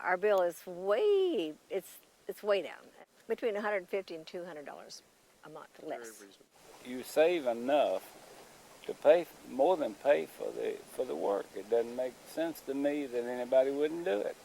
our bill is way, it's way down, between $150 and $200 a month less. You save enough to pay, more than pay for the work. It doesn't make sense to me that anybody wouldn't do it.